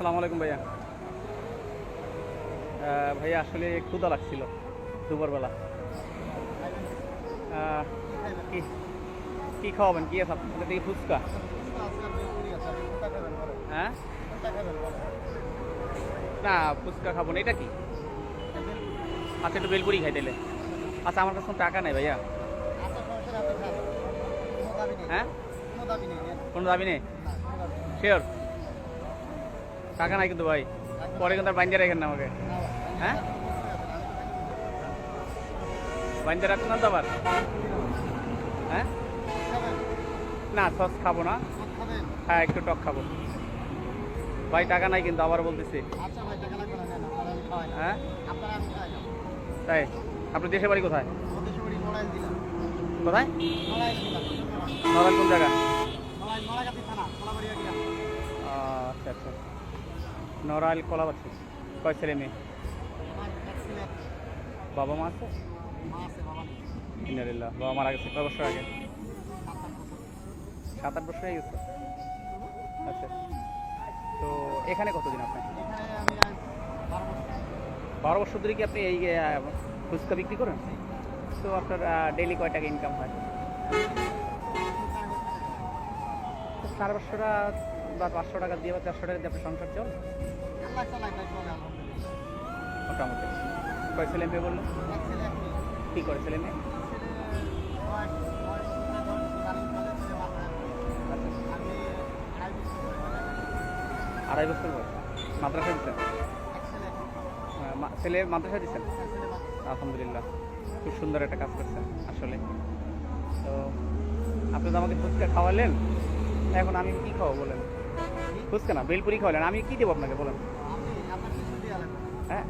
আসসালামু আলাইকুম ভাইয়া। ভাইয়া আসলে ক্ষুধা লাগছিল দুপুরবেলা। কি কি খাওয়াবেন? কি আছে আপনাদের দিকে? ফুচকা? হ্যাঁ, না ফুচকা খাবো না। এটা কি? আচ্ছা, একটু বেলপুরি খাই তাইলে। আচ্ছা, আমার কাছে টাকা নেই ভাইয়া। হ্যাঁ, কোনো দাবি নেই? শিওর? টাকা নাই কিন্তু ভাই, পরে কিন্তু আর বাইন্দে রাখেন না আমাকে। হ্যাঁ, বাইন্দে রাখুন না তো আবার। হ্যাঁ, না সস খাবো না। হ্যাঁ, একটু টক খাবো ভাই। টাকা নাই কিন্তু, আবার বলতেছি। হ্যাঁ, তাই? আপনার দেশের বাড়ি কোথায়? কোথায়? নড়াইল কোন জায়গা? আচ্ছা আচ্ছা, নড়াইল কলাবাড়ি। কয় ছেলে মেয়ে? বাবা মা আছে? ইন্নালিল্লাহ, বাবা মারা গেছে কয় বছর আগে? 7-8 বছর হয়ে গেছে। আচ্ছা, তো এখানে কতদিন আপনি? 12 বছর ধরে কি আপনি এই ফুচকা বিক্রি করেন? তো আপনার ডেইলি কয় টাকা ইনকাম হয়? 550 টাকা বা 500 টাকা দিয়ে বা 400 টাকা দিয়ে আপনার সংসার চল মোটামুটি। কয় ছেলে মেয়ে বললো? কী করে ছেলে মেয়ে? আড়াই বছর বয়স। মাদ্রাসা দিচ্ছেন? ছেলে মাদ্রাসা দিচ্ছেন? আলহামদুলিল্লাহ, খুব সুন্দর একটা কাজ করছেন আসলে। তো আপনি তো আমাকে ফুচকা খাওয়ালেন, এখন আমি কি খাবো বলেন? ফুচকা না, বেলপুরি খাওয়ালেন, আমি কি দেবো আপনাকে বলেন? হ্যাঁ,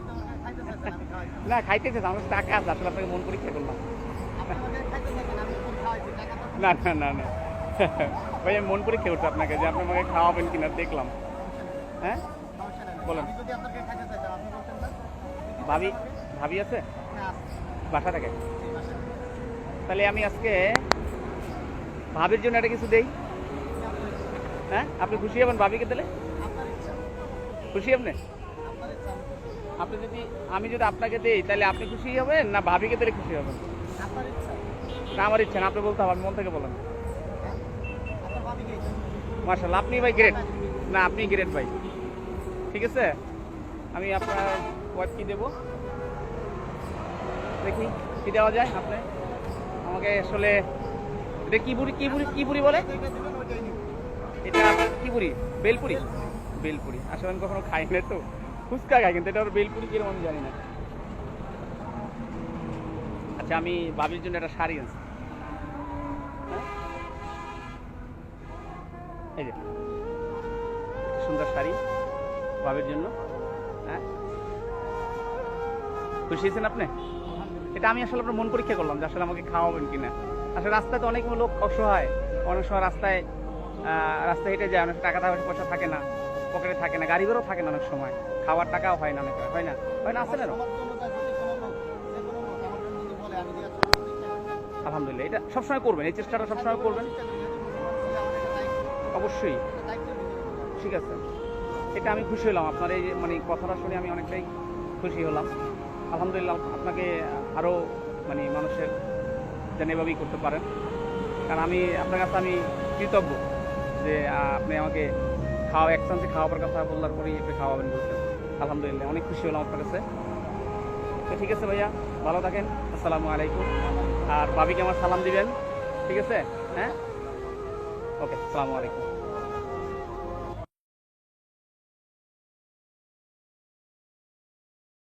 না খাইতেছে, আমার টাকা আছে, আসলে আপনাকে মন পরীক্ষা করলাম। না না না না ভাই, আমি মন পরীক্ষা করছি আপনাকে যে আপনি আমাকে খাওয়াবেন কিনা দেখলাম। হ্যাঁ, বলেন। ভাবি ভাবি আছে বাসা থেকে? তাহলে আমি আজকে ভাবির জন্য একটা কিছু দেই। হ্যাঁ, আপনি খুশি হবেন ভাবিকে দিলে? খুশি আপনি? আপনি যদি আমি যদি আপনাকে দিই তাহলে আপনি খুশি হবেন না ভাবিকে দিলে খুশি হবেন? না, আমার ইচ্ছা না, আপনি বলতে হবে, আমি মন থেকে বলেন। মাশাআল্লাহ, আপনি ভাই গ্রেট। না, আপনি গ্রেট ভাই। ঠিক আছে, আমি আপনার ওয়াইফ কি দেবো দেখি কি দেওয়া যায়। আপনি আমাকে আসলে এটা কি বুড়ি কি বুড়ি কি বুড়ি বলে? এটা কি বুড়ি? বেলপুরি? বেলপুরি আসলে আমি কখনো খাই না, তো ফুচকা খাই কিন্তু এটা বেলপুরি কিরকম আমি জানি না। আচ্ছা, আমি ভাবির জন্য একটা শাড়ি আনছি। এই যে সুন্দর শাড়ি ভাবির জন্য। হ্যাঁ, খুশি হয়েছেন আপনি? এটা আমি আসলে আপনার মন পরীক্ষা করলাম যে আসলে আমাকে খাওয়াবেন কিনা। আসলে রাস্তায় তো অনেক লোক অসহায়, অনেক সময় রাস্তায় হেঁটে যায়, অনেক টাকা পয়সা থাকে না, পকেটে থাকে না, গাড়ি ঘরেও থাকে না, অনেক সময় খাওয়ার টাকাও হয় না, অনেক হয় না, হয় না, আছে না? আলহামদুলিল্লাহ, এটা সবসময় করবেন, এই চেষ্টাটা সবসময় করবেন অবশ্যই। ঠিক আছে, এটা আমি খুশি হলাম আপনার এই মানে কথাটা শুনে, আমি অনেকটাই খুশি হলাম। আলহামদুলিল্লাহ, আপনাকে আরও মানে মানুষের যেন এভাবেই করতে পারেন, কারণ আমি আপনার কাছে আমি কৃতজ্ঞ যে আপনি আমাকে এক চান্সে খাওয়াবার কথা বলার পরেই একটু খাওয়াবেন বলছেন। আলহামদুলিল্লাহ, অনেক খুশি হলাম আপনার কাছে। তো ঠিক আছে ভাইয়া, ভালো থাকেন। আসসালামু আলাইকুম। আর ভাবিকে আমার সালাম দিবেন, ঠিক আছে? হ্যাঁ, ওকে, আসসালামু আলাইকুম।